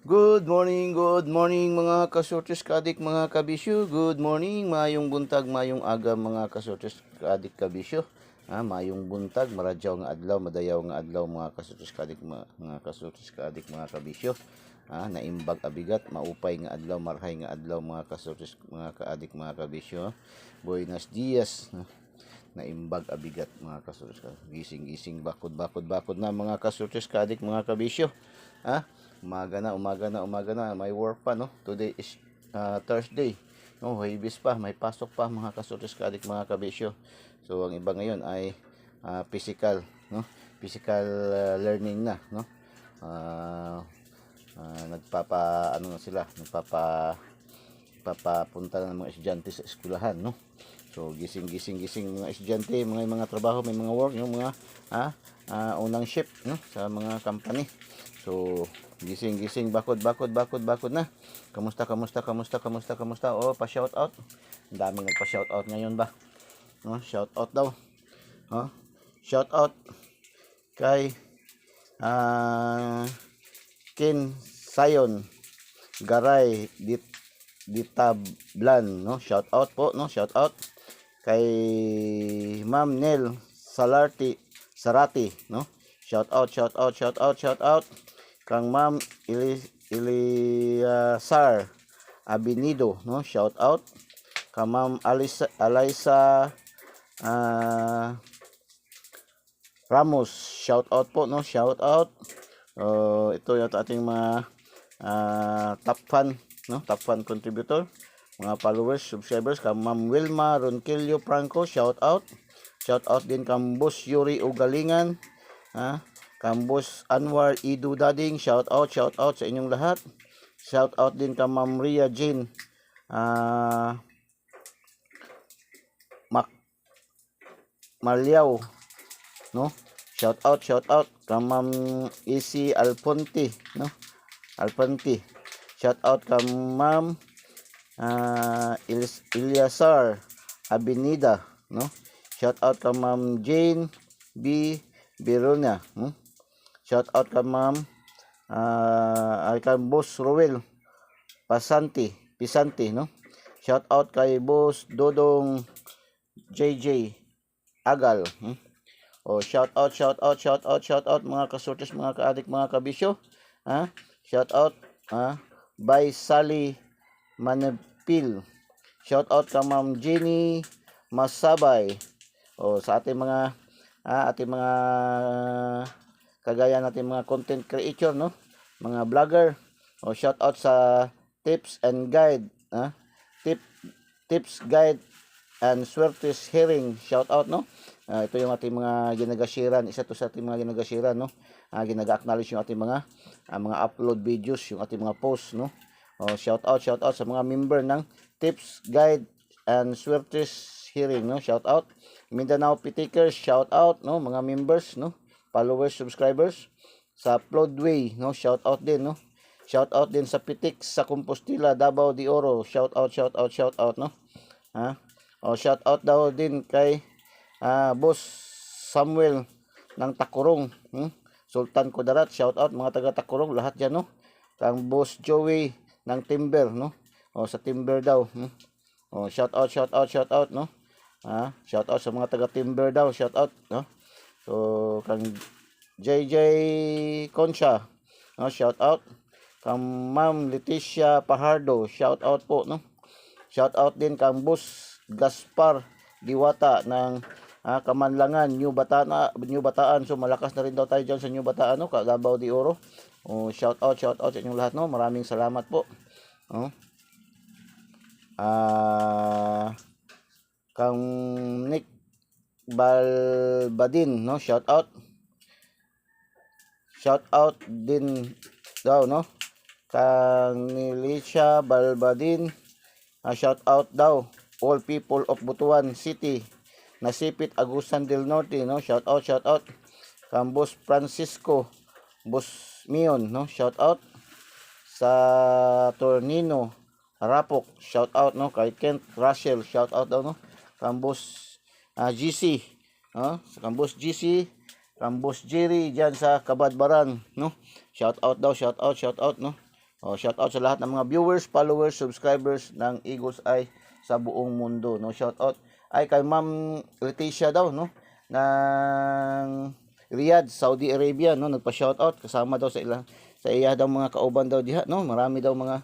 Good morning mga kasortes kaadik mga kabisyo. Good morning, mayong buntag, mayong aga mga kasortes kaadik kabisyo. Mayong buntag, maradyaw nga adlaw, madayaw nga adlaw mga kasortes kaadik mga kasortes kaadik mga kabisyo. Naimbag abigat, maupay nga adlaw, marhay nga adlaw mga kasortes mga kaadik mga kabisyo. Buenos dias. Naimbag abigat mga kasortes. Gising bakod na mga kasortes kaadik mga kabisyo. Umaga na, may work pa, no? Today is Thursday. No, Huwebes pa, may pasok pa mga kasortes kaadik mga kabisyo. So ang iba ngayon ay physical, no? Physical learning na, no? Papapunta na ng mga estudyante sa eskwelahan, no? So gising mga estudyante, mga trabaho, may mga work, yung mga unang shift, no, sa mga company. So gising bakod na. Kamusta? Pa-shout out. Ang daming nagpa-shout out ngayon ba? No, shout out daw. Shout out kay Kin Sayon Garay Ditablan, no? Shout out po, no? Shout out kay Ma'am Nel Sarati, no? Shout out kang Ma'am Eliasar Abinido, no? Shout out kang Ma'am Alaysa Ramos, shout out po, no? Shout out. Ito yung ating mga top fan, no? Top fan contributor, mga followers, subscribers, kang Ma'am Wilma Ronquillo Franco, shout out. Shout out din kang Boss Yuri Ugalingan, kang Boss Anwar Idu Dading, shout out sa inyong lahat. Shout out din kang Ma'am Ria Jane Malyaw, no? Shout out kang Ma'am Isi Alponte, no? Shout out kang Ma'am Eliasar Abinida, no? Shout out kang Ma'am Jane B. Birona, no? Shout out kang Ma'am kang Boss Roel Pisanti, no? Shout out kay Boss Dodong JJ Agal, shout out mga kasortes, mga kaadik, mga kabisyo. Shout out by Sally Manepil. Shout out kay Ma'am Jenny Masabay. Sa ating mga kagaya natin mga content creator, no? Mga vlogger. Shout out sa tips and guide, tips guide and Swertes Hearing, shout out, no? Ito yung ating mga ginagasiran, isa to sa ating mga ginagasiran, no? Ginaga-acknowledge yung ating mga upload videos, yung ating mga posts, no? Shout out sa mga member ng Tips Guide and Swertes Hearing, no? Shout out. Mindanao Pitikers, shout out, no? Mga members, no? Followers, subscribers sa Uploadway, no? Shout out din, no? Shout out din sa Pitik sa Compostela, Davao de Oro, shout out, no? Shout out daw din kay Boss Samuel ng Takurong, Sultan Kudarat, shout out mga taga Takurong lahat diyan, no? Kang Boss Joey ng Timber, no? Sa Timber daw, shout out, no? Shout out sa mga taga Timber daw, shout out, no? So kang JJ Concha, no? Shout out kang Ma'am Leticia Pahardo, shout out po, no? Shout out din kang Boss Gaspar Diwata ng Kamanlangan, New Bataan. So malakas na rin daw tayo dyan sa New Bataan, no? Davao de Oro. Shout out sa inyong lahat, no? Maraming salamat po. Kang Nick Balbadin, no? Shout out din daw, no? Kang Nilisha Balbadin, shout out daw all people of Butuan City, Nasipit, Agusan del Norte, no? Shout out kang Boss Francisco, Boss Mion, no? Shout out sa Tornino Rapok, shout out, no? Kay Kent Russell, shout out daw, no? Kang Boss GC, no? Kang Boss GC, kang Boss Jerry diyan sa Kabadbaran, no? Shout out daw, no? Shout out sa lahat ng mga viewers, followers, subscribers ng Eagles Eye sa buong mundo, no. Shout out ay kay Ma'am Leticia daw, no, ng Riyadh, Saudi Arabia, no, nagpa-shout out kasama daw sa iya daw mga kauban daw diha, no. Marami daw mga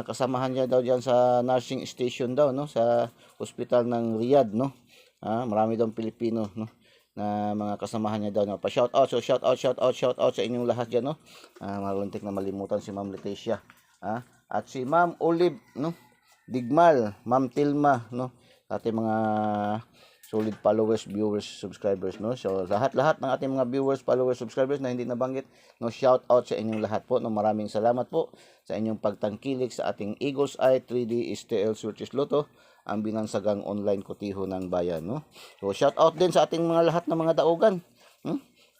kasamahan niya daw diyan sa nursing station daw, no, sa hospital ng Riyadh, no. Marami daw Pilipino, no, na mga kasamahan niya daw, no. Pa-shout out, so shout out sa inyong lahat diyan, no. Maluntik na malimutan si Ma'am Leticia, at si Ma'am Olive, no, Digmal, Ma'am Tilma, no, ating mga solid followers, viewers, subscribers, no. So lahat ng ating mga viewers, followers, subscribers na hindi nabanggit, no, shout out sa inyong lahat po, no. Maraming salamat po sa inyong pagtangkilik sa ating Eagles Eye 3D STL Switches Lotto, ang binansagang online kotiho ng bayan, no. So shout out din sa ating mga lahat ng mga daogan,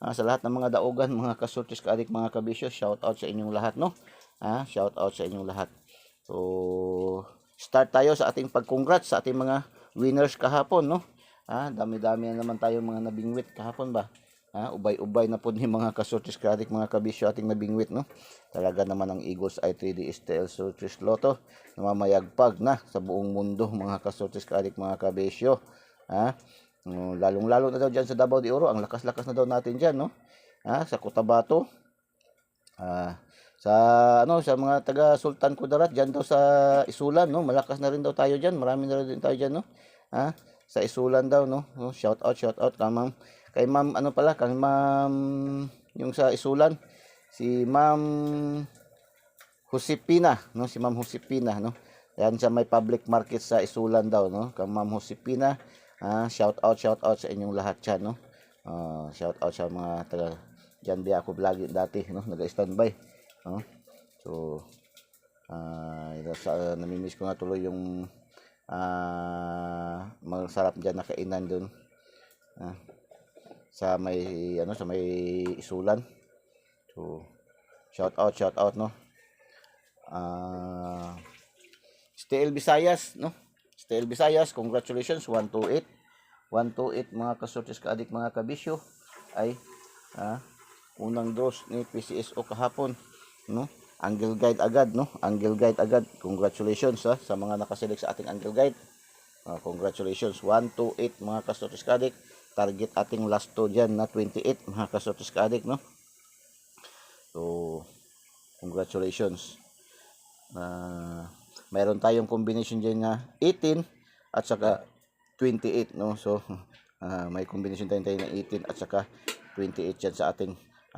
sa lahat ng mga daogan, mga kasurtis, kaadik, mga kabisyo, shout out sa inyong lahat, no. Shout out sa inyong lahat. So start tayo sa ating pag-congrats sa ating mga winners kahapon, no. Dami-dami na naman tayo mga nabingwit kahapon ba. Ubay-ubay na po ni mga kasurtis, kaadik, mga kabisyo ating nabingwit, no. Talaga naman ang Eagles Eye 3D STL Switches Lotto namamayagpag na sa buong mundo, mga kasurtis, kaadik, mga kabisyo. Lalong-lalo na daw diyan sa Davao de Oro, ang lakas-lakas na daw natin diyan, no. Sa Cotabato, sa mga taga Sultan Kudarat diyan daw sa Isulan, no, malakas na rin daw tayo diyan, marami na rin tayo diyan, no. Sa Isulan daw, no. Shout out kay Ma'am kay Ma'am yung sa Isulan, si Ma'am Josepina, no, si Ma'am Josepina, no. Yan sa may public market sa Isulan daw, no, kay Ma'am Josepina. Shout out sa inyong lahat diyan, no. Shout out sa mga taga diyan di ako lagi dati, no, nag-standby, no. So namimiss ko nga tuloy yung masarap diyan na kainan doon, sa may Isulan. So shout out, no. STL Visayas, no. STL Visayas, congratulations, 128 mga kasurtis, kaadik, mga kabisyo ay unang draws ni PCSO kahapon, no. Angle Guide agad, no. Angle Guide agad. Congratulations sa mga nakaselect sa ating Angle Guide. Congratulations, 128 mga kasurtis, kaadik. Target ating last to dyan na 28 mga kasurtis, kaadik, no. So congratulations. Mayroon tayong combination dyan na 18 at saka 28, no. So may combination tayo na 18 at saka 28 dyan sa ating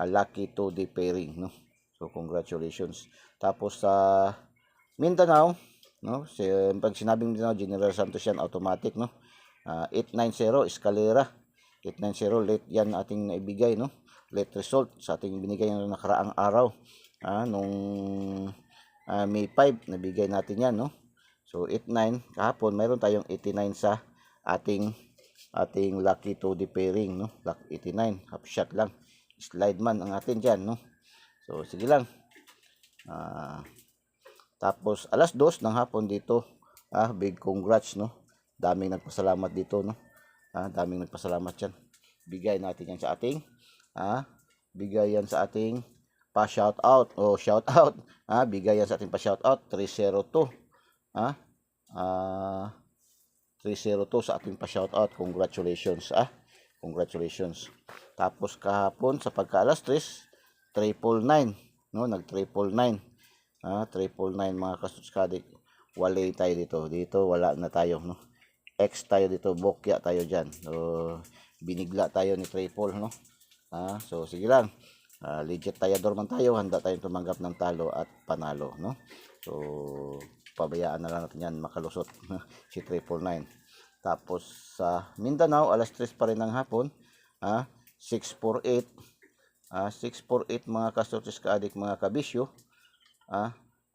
lucky 2D pairing, no. So congratulations. Tapos sa Mindanao, no, pag sinabing Mindanao, General Santos yan, automatic, no. 890 Escalera, 890 late yan ating naibigay, no. Late result sa ating binigay ng nakaraang araw, nung May 5 nabigay natin yan, no. So 89 kahapon, mayroon tayong 89 sa ating lucky 2D pairing, no. Luck 89, half shot lang, slide man ang atin dyan, no. So sige lang. Tapos alas 2 ng hapon dito, big congrats, no. Daming nagpasalamat dito, no. Daming nagpasalamat yan. Bigay natin yan sa ating bigay yan sa ating pa shout out, shout out. Bigay yan sa ating pa shout out 302. 302 sa ating pa shout out. Congratulations, congratulations. Tapos kahapon sa pagka alas 3, 999, no, nag 999, 999 mga kasuskadik. Walay tayo dito wala na tayo, no. X tayo dito, bokya tayo diyan. So binigla tayo ni triple, no. So sige lang, legit tayador man tayo, handa tayong tumanggap ng talo at panalo, no. So pabayaan na lang natin yan makalusot si 999. Tapos sa Mindanao alas 3 pa rin ng hapon, 648 mga kasurtis, kaadik, mga kabisyo.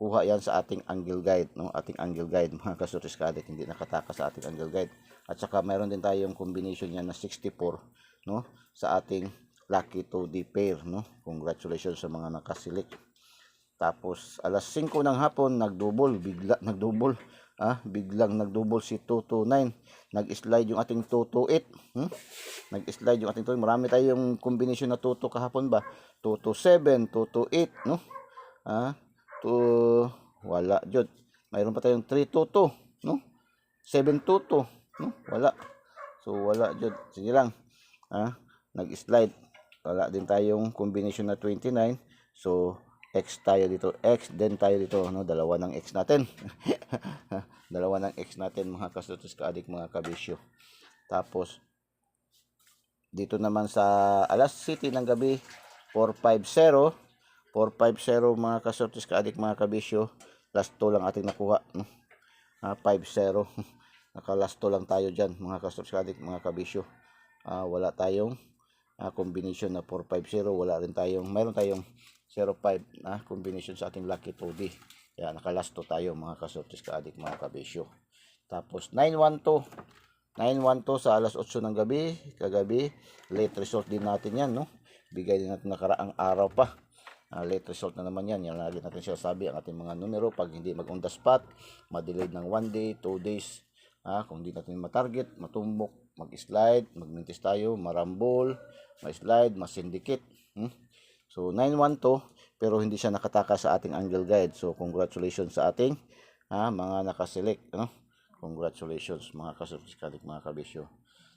Kuha yan sa ating Angle Guide, no. Ating Angle Guide mga kasurtis, kaadik, hindi nakataka sa ating Angle Guide. At saka mayroon din tayong combination yan na 64, no, sa ating lucky 2D pair, no. Congratulations sa mga nakasilik. Tapos alas 5 ng hapon biglang nagdouble si 229. Nag-slide yung ating 228, nag-slide yung ating 2. Marami tayong combination na 22 kahapon ba, 227, 228, no. to wala jud. Mayroon pa tayong 322, no? 722, no? Wala. So wala jud. Sige lang. Nag-slide. Wala din tayong combination na 29. So X tayo dito. X din tayo dito, no? Dalawa ng X natin. Dalawa ng X natin, mga kasutos kaadik, mga kabisyo. Tapos dito naman sa alas city ng gabi, 450 mga kasutos kaadik, mga kabisyo. Last 2 lang ating nakuha, no? 50. Naka-last 2 lang tayo dyan, mga kasutos kaadik, mga kabisyo. Wala tayong combination na 450. Wala rin tayong, mayroon tayong 05 na combination sa ating lucky 2D. Kaya naka-last 2 tayo, mga kasutos kaadik, mga kabisyo. Tapos 912 sa alas 8 ng gabi, kagabi. Late result din natin yan, no? Bigay din natin nakaraang araw pa. Late result na naman yan. Yan lagi natin siya sabi, ang ating mga numero. Pag hindi mag on the spot, ma-delayed ng 1 day, 2 days. Kung hindi natin ma-target, matumbok, mag-slide, magmintis tayo, marambol, ma-slide, ma-syndicate. So 912, pero hindi siya nakataka sa ating angle guide. So congratulations sa ating mga nakaselect, no? Congratulations, mga kasuskalik, mga kabisyo.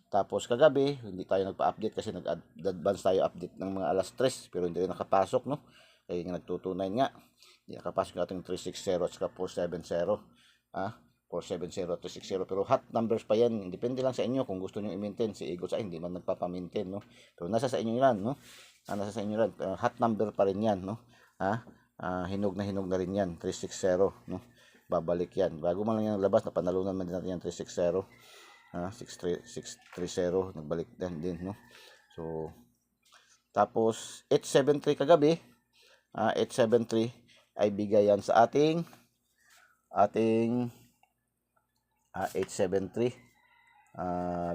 Tapos kagabi, hindi tayo nagpa-update kasi nag-advance tayo update ng mga alas 3, pero hindi rin nakapasok, no? Kaya nga nagtutunay nga. Hindi nakapasok yung ating 360 at saka 470. 470 at 360. Pero hot numbers pa yan. Depende lang sa inyo kung gusto nyo i-maintain. Si Eagles ay hindi man nagpapa-maintain, no? Pero nasa sa inyo yan, no? Nasa sa inyo yan. Hot number pa rin yan, no? Hinog na rin yan. 360, no? Babalik yan. Bago man lang yan labas, napanalunan man din natin yan 360. 630 nagbalik din, no? So tapos 873 kagabi, 873 ay bigay yan sa ating 873,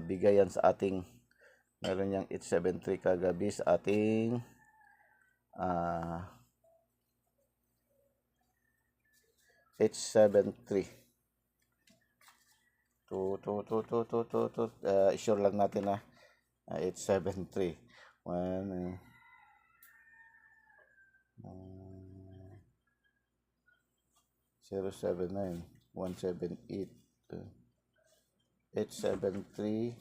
bigay yan sa ating, meron yang 873 kagabi sa ating 873. Sure lang natin 873. 079 178 873.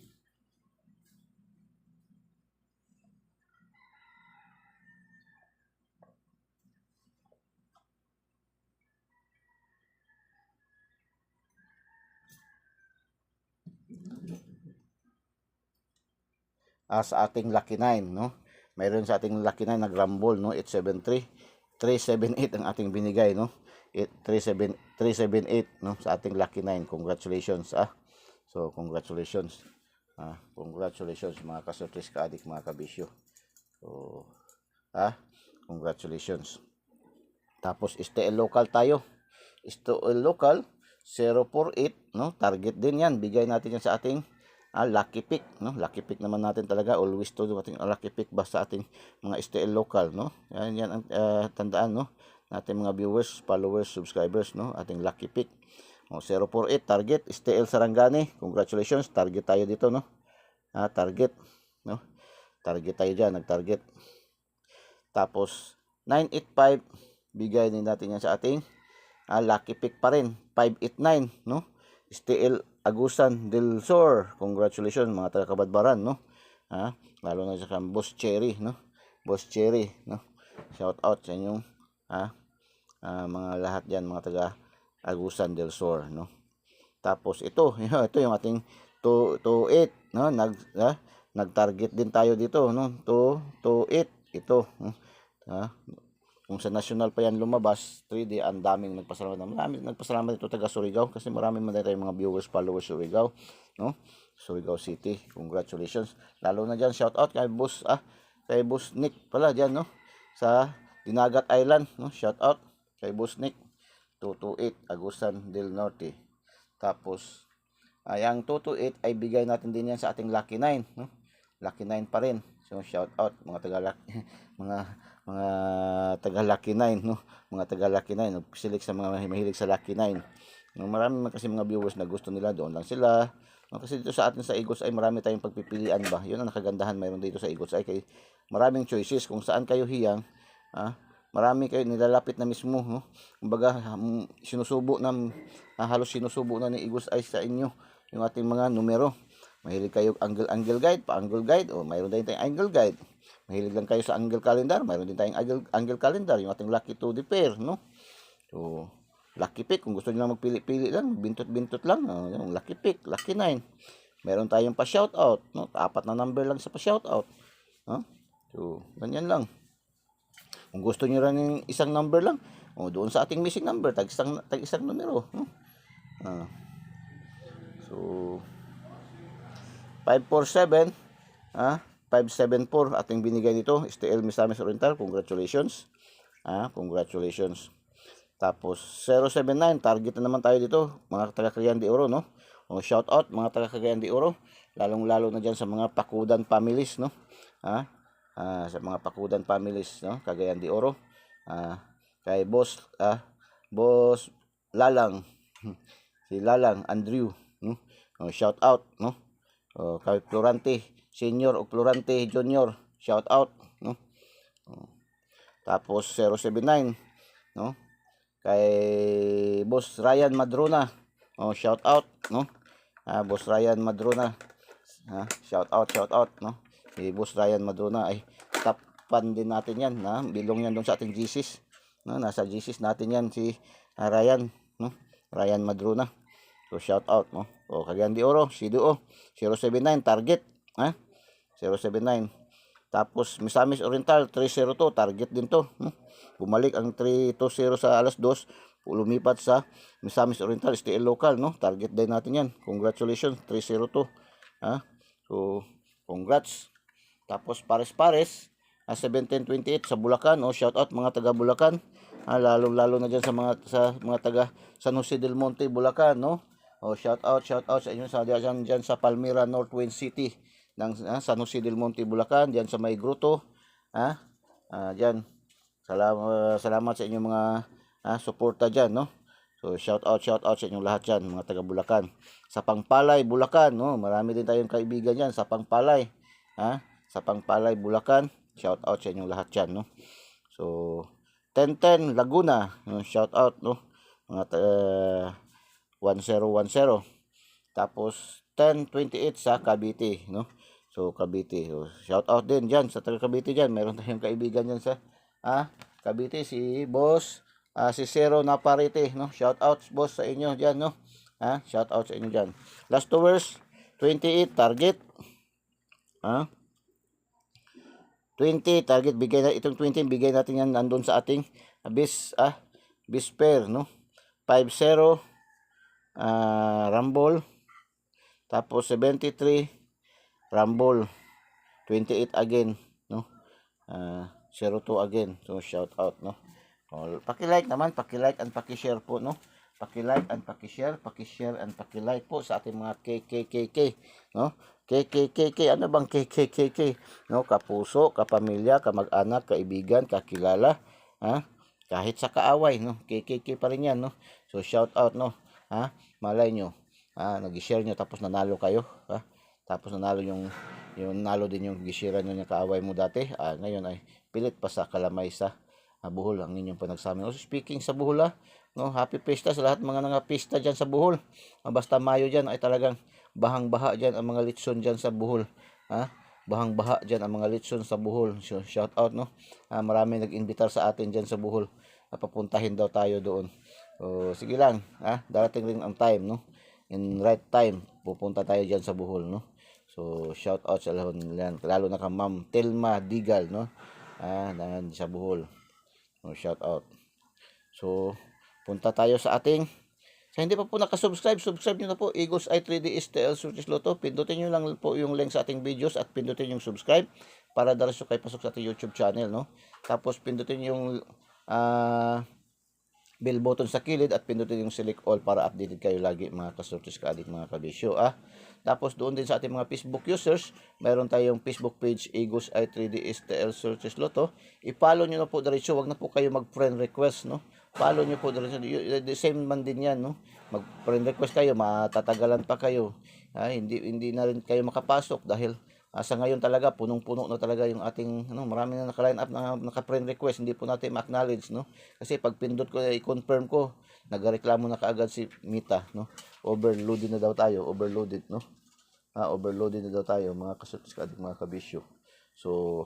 Sa ating lucky 9, no? Mayroon sa ating lucky 9 nagrambol, no? 873, 378 ang ating binigay, no? 378, no? Sa ating lucky 9. Congratulations, So congratulations. Congratulations, mga kasurprise kaadik, mga kabisyo. So congratulations. Tapos STL local tayo. STL local 048, no? Target din yan. Bigay natin yan sa ating lucky pick, no? Lucky pick naman natin talaga, always to do ating lucky pick basta ating mga STL local, no? Yan ang tandaan, no? Natin mga viewers, followers, subscribers, no? Ating lucky pick. 048 target STL Sarangani. Congratulations, target tayo dito, no? Target, no? Target tayo diyan, nag-target. Tapos 985, bigay din natin yan sa ating lucky pick pa rin, 589, no? STL Agusan del Sur. Congratulations, mga taga-Kabadbaran, no? Lalo na sa Boss Cherry, no? Boss Cherry, no? Shout out sa inyong mga lahat diyan, mga taga Agusan del Sur, no? Tapos ito yung ating 228, no? Nag-target din tayo dito, no? 228 ito, no? Kung sa national pa yan lumabas, 3D, ang daming nagpasalamat. Maraming nagpasalamat dito taga Surigao kasi marami man tayong mga viewers, followers Surigao, no? Surigao City. Congratulations. Lalo na diyan, shout out kay Boss Nick pala diyan, no? Sa Dinagat Island, no? Shout out kay Boss Nick. 228 Agusan del Norte. Tapos yang 228 ay bigay natin din yan sa ating lucky 9, no? Lucky 9 pa rin. So shout out mga taga Lucky 9, no? Mga taga Lucky 9, select sa mga mahilig sa Lucky 9. Marami man kasi mga viewers na gusto nila, doon lang sila. Kasi dito sa atin sa Eagles ay marami tayong pagpipilian ba. 'Yun ang nakagandahan mayroon dito sa Eagles ay kay maraming choices kung saan kayo hiyang, marami kayo nilalapit na mismo, no? Kumbaga, sinusubo na, halos sinusubo na ni Eagles Eyes sa inyo yung ating mga numero. Mahilig kayo angle guide, pa-angle guide, o mayroon din tayong angle guide. Mahilig lang kayo sa angle calendar, mayroon din tayong angle calendar, yung ating lucky 2D pair, no? So, lucky pick, kung gusto niyo lang magpili-pili lang, bintot-bintot lang, yung lucky pick, lucky 9. Meron tayong pa-shoutout, no? 4 na number lang sa pa-shoutout, no? So, ganyan lang. Kung gusto niyo rin yung isang number lang, doon sa ating missing number, tag isang numero, no? So, 547, 574 ating binigay nito, STL Misamis Oriental, congratulations. Congratulations. Tapos 079, target na naman tayo dito, mga taga Cagayan de Oro, no? Shout out mga taga Cagayan de Oro, lalong-lalo na diyan sa mga Pakudan families, no? Sa mga Pakudan families, no? Cagayan de Oro. Kay boss Lalang, si Lalang Andrew, no? Shout out, no? Kay Florante Senior o Florante Junior, shout out, no? Tapos 079, no? Kay Boss Ryan Madrona, shout out, no? Boss Ryan Madrona, shout out, no? Si Boss Ryan Madrona ay top fan din natin yan, bilong yan doon sa ating GCs, no? Nasa GCs natin yan si Ryan, no? Ryan Madrona. So shout out, no? Cagayan de Oro, CDO 079 target, 079. Tapos Misamis Oriental 302 target din to, bumalik ang 320 sa alas 2, lumipat sa Misamis Oriental STL local, no? Target din natin yan. Congratulations 302. So congrats. Tapos pares 1728 sa Bulacan, shout out mga taga Bulacan, lalo na diyan sa mga taga San Jose del Monte, Bulacan, no? Shout out sa inyo sa diyan sa Palmyra North Wind City ng San Jose del Monte, Bulacan, diyan sa may gruto, diyan. Salamat sa inyong mga suporta diyan, no? So shout out sa inyong lahat diyan, mga taga Bulacan. Sa Pangpalay, Bulacan, no? Marami din tayong kaibigan diyan sa Pangpalay, sa Pangpalay, Bulacan. Shout out sa inyong lahat diyan, no? So 1010 Laguna, shout out, no? Mga 1010. Tapos 1028 sa Cavite, no? So Cavite, shout out din diyan sa taga Cavite diyan. Meron tayong kaibigan diyan sa Cavite, si Boss si Zero Naparite, no? Shout out boss sa inyo diyan, no? Shout out sa inyo diyan. Last hours 28 target. 20 target, bigay na itong 20, bigay natin yan nandoon sa ating bis pair, no? 50 Rumble, tapos 73 Rumble, 28 again, no? 02 again. So shout out, no? Paki-like naman, paki-like and paki-share po, no? Paki-like and paki-share and paki-like po sa ating mga KKKK, no? KKKK, ano bang KKKK? No, kapuso, kapamilya, kamag-anak, kaibigan, kakilala, kahit sa kaaway, no? KKK pa rin yan, no? So shout out, no? Malay nyo, nag-share nyo tapos nanalo kayo, tapos nanalo yung nalo din yung gishiran nyo ng kaaway mo dati, ngayon ay pilit pa sa kalamay sa Bohol ang inyong panagsama. Also speaking sa Bohol, no, happy pesta sa lahat mga pista diyan sa Bohol. Basta Mayo diyan ay talagang bahang-baha diyan ang mga litson diyan sa Bohol. Bahang-baha diyan ang mga litson sa Bohol. So, shout out, no. Marami nag-imbitar sa atin diyan sa Bohol. Papuntahin daw tayo doon. So, sige lang, darating rin ang time, no. In right time pupunta tayo diyan sa Bohol, no. So shout out sa lahat, lalo na ka Ma'am Telma Digal, no. Sa Bohol. Shout out. So punta tayo sa ating, sa hindi pa po nakasubscribe, subscribe nyo na po, Eagles Eye 3D STL Surtis Lotto. Pindutin nyo lang po yung link sa ating videos at pindutin yung subscribe para daras kayo pasok sa ating YouTube channel, no. Tapos pindutin yung bell button sa kilid at pindutin yung select all para updated kayo lagi mga kasurtis ka adik mga kabisyo. Tapos doon din sa ating mga Facebook users, mayroon tayong Facebook page Eagles Eye 3D STL Surtis Lotto. I-follow nyo na po diretso, wag na po kayo mag-friend request, no. Follow nyo po diretso, the same man din yan, no. Mag-friend request kayo, matatagalan pa kayo. Hindi na rin kayo makapasok dahil Sa ngayon talaga punong-puno na talaga yung ating marami na naka-line up na naka-friend request, hindi po natin ma-acknowledge, no? Kasi pag pindot ko i-confirm ko, nagreklamo na kaagad si Mita, no? Overloaded na daw tayo, overloaded, no? Overloaded na daw tayo mga kasutis ka mga kabisyo. So,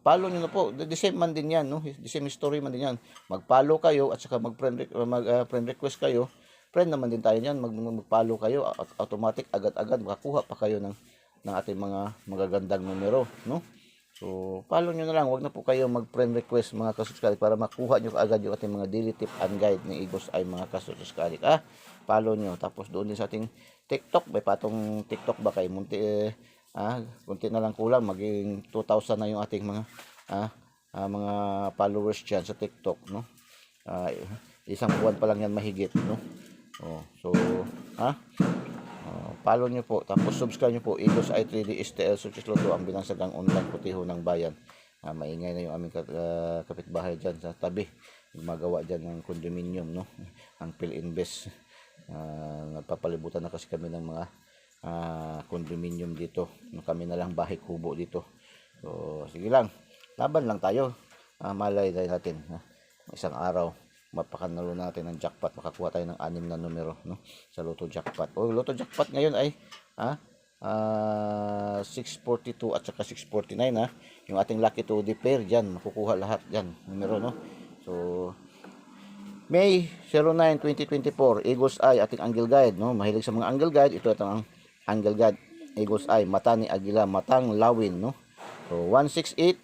follow nyo na po. The same man din yan, no? The same story man din yan. Mag-follow kayo at saka friend request kayo. Friend naman din tayo niyan. Mag-follow kayo, automatic agad-agad makakuha pa kayo ng ating mga magagandang numero, no? So, follow nyo na lang. Huwag na po kayo mag-friend request mga kasuskalik para makuha nyo kaagad yung ating mga daily tip and guide ni Igos ay mga kasuskalik. Follow nyo. Tapos doon din sa ating TikTok. May patong TikTok ba kayo? Kunti na lang kulang. Maging 2,000 na yung ating mga followers dyan sa TikTok, no? Isang buwan pa lang yan mahigit, no? So, follow nyo po. Tapos subscribe nyo po. Igos i3D STL Success Lotto, ang binansagang online putiho ng bayan. Maingay na yung aming kapitbahay dyan sa tabi. Gumagawa dyan ng condominium, no? Ang PhilInvest. Nagpapalibutan na kasi kami ng mga condominium dito. Kami na lang bahay kubo dito. So, sige lang. Laban lang tayo. Malay tayo natin. Isang araw mapakanalo natin ng jackpot, makakuha tayo ng 6 na numero, no? Sa Lotto Jackpot. Lotto Jackpot ngayon ay 642 at saka 649, yung ating lucky 2D pair diyan, makukuha lahat diyan numero, no? So May 09, 2024, Eagles Eye, ating angle guide, no? Mahilig sa mga angle guide, ito ang angle guide Eagles Eye, mata ni Agila, matang lawin, no? So 168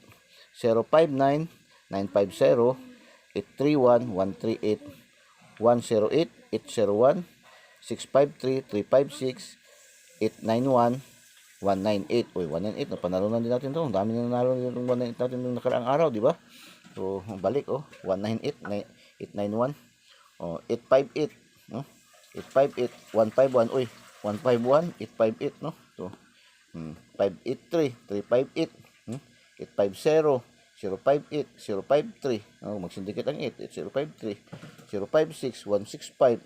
059 950 831 138 108 801 653 356 891 198. 198 na panalunan din natin 'to. Ang dami na nanalo ng 198 natin nung nakaraang araw, di ba? So, balik 198 891 858, no? 858 151, 151 858, no? So, 583 358, 850 058 053, magsindikit ang 8 053 056 165,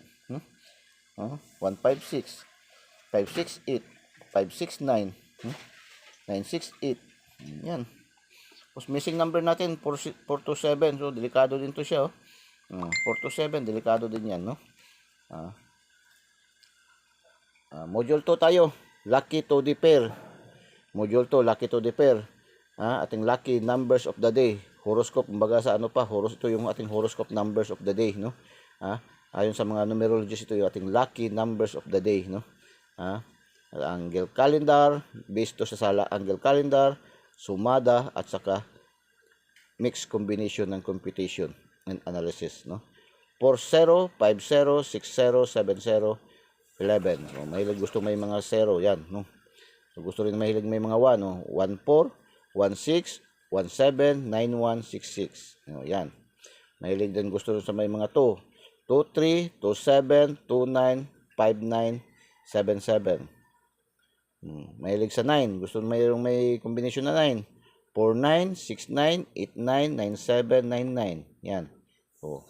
156 568 569, 968. Yan. Tapos missing number natin 427. So delikado din to siya, 427, delikado din yan, no? Module 2 tayo, lucky to the pair. Module 2, lucky to the pair. Ating lucky numbers of the day. Horoscope, kumbaga sa ito yung ating horoscope numbers of the day, no? Ayon sa mga numerologists, ito yung ating lucky numbers of the day, no? Angle calendar, based to sa angle calendar, sumada at saka mixed combination ng computation and analysis, no? 40, 50, 60, 70, 11. So, mahilig gusto may mga 0 yan, no? So, gusto rin mahilig may mga 1, no? 14, 16, 17, 91, 66. Yan. Mahilig din gusto sa may mga 2. 23, 27, 29, 59, 77. Mahilig sa 9. Gusto mayroong may kombinasyon na 9. 49, 69, 89, 97, 99. Yan. So,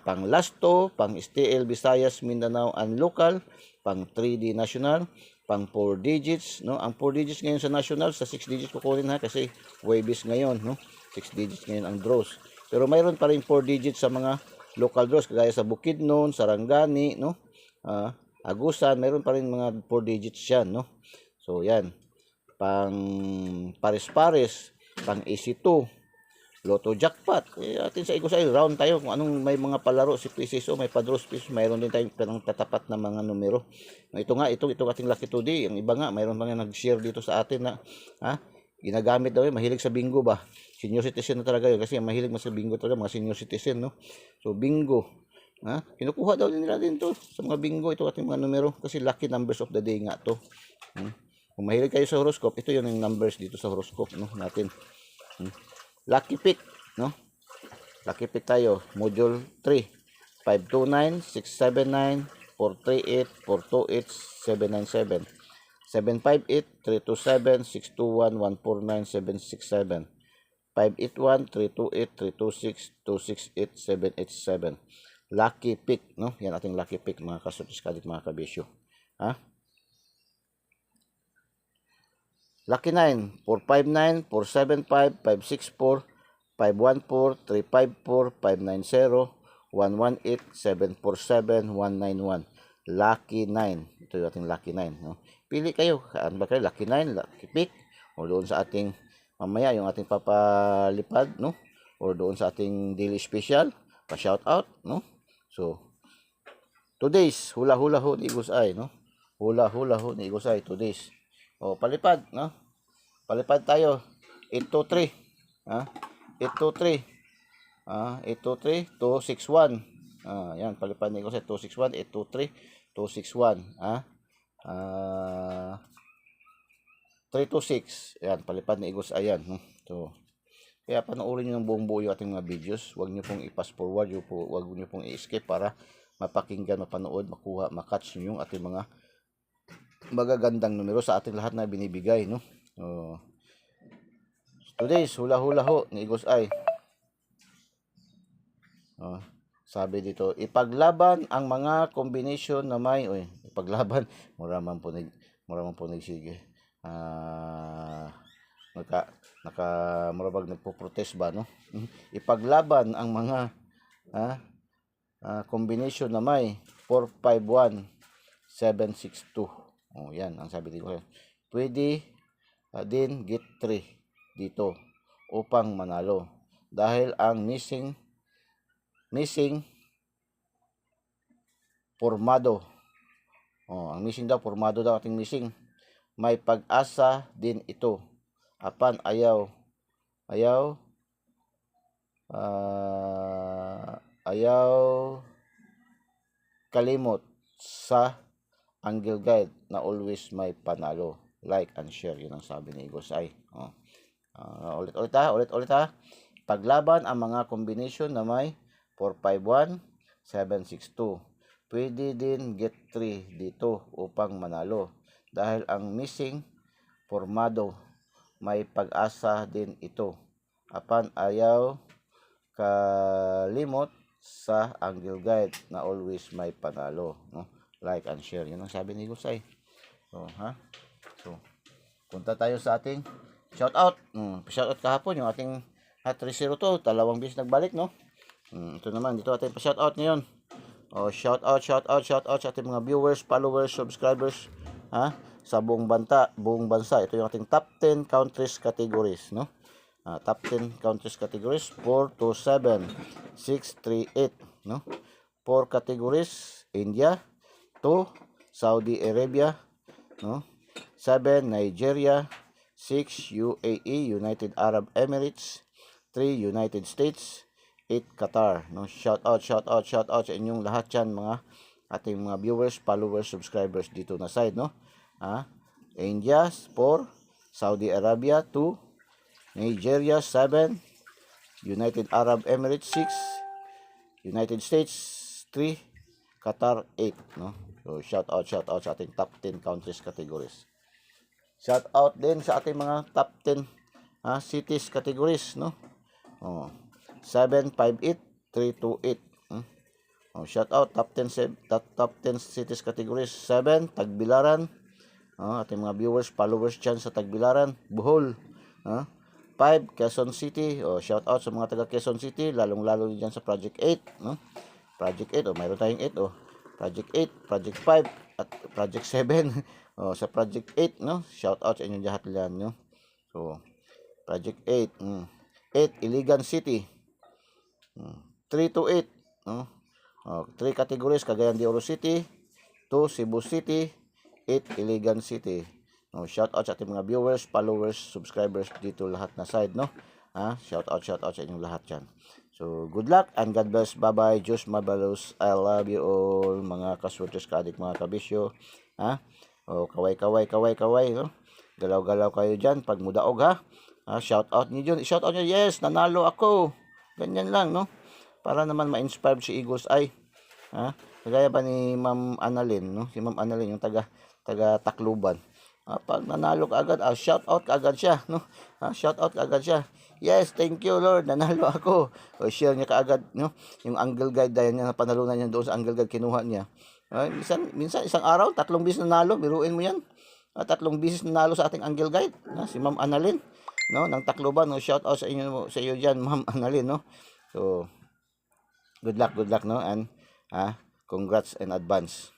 pang last 2, pang STL, Visayas, Mindanao, and local, pang 3D national, pang 4 digits, no? Ang 4 digits ngayon sa national, sa 6 digits kukunin kasi waybis ngayon, no? 6 digits ngayon ang draws. Pero mayroon pa rin 4 digits sa mga local draws kagaya sa Bukidnon, Sarangani, no? Agusan, mayroon pa rin mga 4 digits yan, no? So yan. Pang pares-pares, pang AC2, Lotto Jackpot. Atin sa Igos ay round tayo kung anong may mga palaro si PCSO, may pa-draws piece, mayroon din tayong tatapat na mga numero. Ito ating Lucky 2D. Ang iba nga, mayroon pa nga nag-share dito sa atin na ginagamit daw yun, mahilig sa bingo ba. Senior citizen na talaga yun kasi mahilig mas sa bingo talaga, mga senior citizen, no? So bingo. Kinukuha daw nila din to sa mga bingo, ito ating mga numero kasi lucky numbers of the day nga to. Kung mahilig kayo sa horoscope, ito yun yung numbers dito sa horoscope, no, natin. Lucky pick, no? Lucky pick tayo, module 3. 529, 679, 438, 428, 797. 758, 327, 621, 149, 767. 581, 328, 326, 268, 787. Lucky pick, no? Yan ating lucky pick, mga kasutis kadik, mga kabisyo. Lucky 9, 459, 475, 564, 514, 354, 590, 118, 747, 191. Lucky 9. Ito yung ating Lucky 9. No? Pili kayo. Ano ba kayo? Lucky 9, Lucky Pick, o doon sa ating mamaya yung ating papalipad, no? Or doon sa ating daily special, pa-shout out, no? So, today's hula-hula ho ni Igusay, no? Hula-hula ho ni Igusay, today's. O, palipad, no? Palipad tayo. 823. Ha? 823. 823, 261. Yan, palipad ni Igusay, 261, 823, 261. 326. Yan, palipad ni Igusay, ayan. So, kaya panoorin nyo ng buong buo yung ating mga videos. Huwag nyo pong i-pass forward, huwag nyo pong i-skip para mapakinggan, mapanood, makuha, makatch nyo yung ating mga magagandang numero sa ating lahat na binibigay, no? Today's hula-hula ho ni Igusay. Sabi dito, ipaglaban ang mga combination na may, ipaglaban, mura man po sige. Murabag nagpo-protest ba, no? Ipaglaban ang mga combination na may 451 762. Yan ang sabi dito. Pwede din get 3 dito upang manalo dahil ang missing formado. Ang missing daw, formado daw ating missing. May pag-asa din ito. Apan ayaw kalimot sa angle guide na always may panalo. Like and share, yun ang sabi ni Igusay. Ulit ha. Paglaban ang mga combination na may 451 762. Pwede din get 3 dito upang manalo dahil ang missing formado may pag-asa din ito. Apan ayaw kalimot sa angle guide na always may panalo, no? Like and share, yun ang sabi ni Igusay. So, punta tayo sa ating shout out. Shout out kahapon yung ating 302, dalawang beses nagbalik, no? Ito naman, dito ating pa-shout out ngayon. Shout out sa ating mga viewers, followers, subscribers, sa buong bansa. Ito yung ating top 10 countries categories, no? Top 10 countries categories, 4 to 7, 6, 3, 8, no? 4 categories, India, 2, Saudi Arabia, no? 7, Nigeria, 6, UAE, United Arab Emirates, 3, United States, 8, Qatar, no? Shout out sa inyong lahat yan, mga ating mga viewers, followers, subscribers dito na side, no? India 4, Saudi Arabia 2, Nigeria 7, United Arab Emirates 6, United States 3, Qatar 8, no? So shout out sa ating top 10 countries categories. Shout out din sa ating mga top 10 cities categories, no? 758 328. Shout out top 10 cities categories. 7 Tagbilaran. Ating mga viewers, followers dyan sa Tagbilaran, Bohol. 5 Quezon City. Shout out sa mga taga Quezon City, lalong-lalo diyan sa Project 8, no? Project 8, mayroon tayong 8, Project 8, Project 5 at Project 7. Sa Project 8, no? Shout out sa inyong lahat diyan, no? So Project 8, 8 Iligan City. 3 to 8, no? 3 categories, Cagayan de Oro City, 2 Cebu City, 8 Iligan City. Shout out sa ating mga viewers, followers, subscribers dito lahat na side, no? Shout out sa inyong lahat yan. So good luck and God bless. Bye bye. Diyos mabalos. I love you all, mga kaswertes, kaadik, mga kabisyo. Kaway, no? Galaw-galaw kayo dyan pag mudaog, shout out niyo dyan. Shout out niyo, yes, nanalo ako. Ganyan lang, no? Para naman ma-inspire si Igusay. Kagaya ba ni Ma'am Annalyn, no? Si Ma'am Annalyn, yung taga Tacloban. Pag nanalo ka agad, shout out ka agad siya, no? Shout out ka agad siya. Yes, thank you Lord, nanalo ako. Share niya kaagad, no? Yung angle guide dahil niya, panalunan niya doon sa angle guide, kinuha niya. Minsan isang araw, 3 beses nanalo, biruin mo yan. tatlong bisis nanalo sa ating Angle Guide, si Ma'am Annalyn, no, ng Tacloban, no. Shout out sa iyo diyan, Ma'am Annalyn, no. So good luck, no, and congrats in advance.